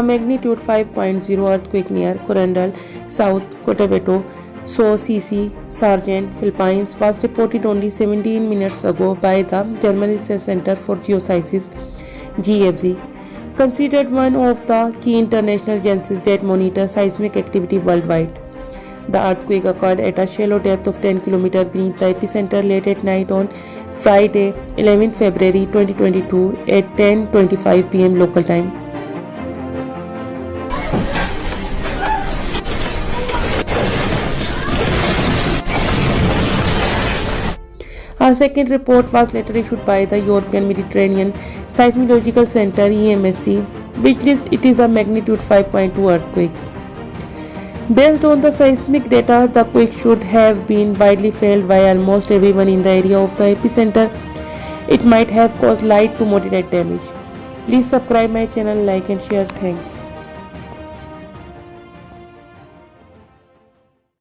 A magnitude 5.0 earthquake near Koronadal, South Cotabato, Soccsksargen, Philippines was reported only 17 minutes ago by the German Research Center for Geosciences (GFG), considered one of the key international agencies that monitor seismic activity worldwide. The earthquake occurred at a shallow depth of 10 km beneath the epicenter late at night on Friday, 11 February 2022 at 10:25 p.m. local time. A second report was later issued by the European Mediterranean Seismological Center (EMSC), which lists it is a magnitude 5.2 earthquake. Based on the seismic data, the quake should have been widely felt by almost everyone in the area of the epicenter. It might have caused light to moderate damage. Please subscribe my channel, like and share. Thanks.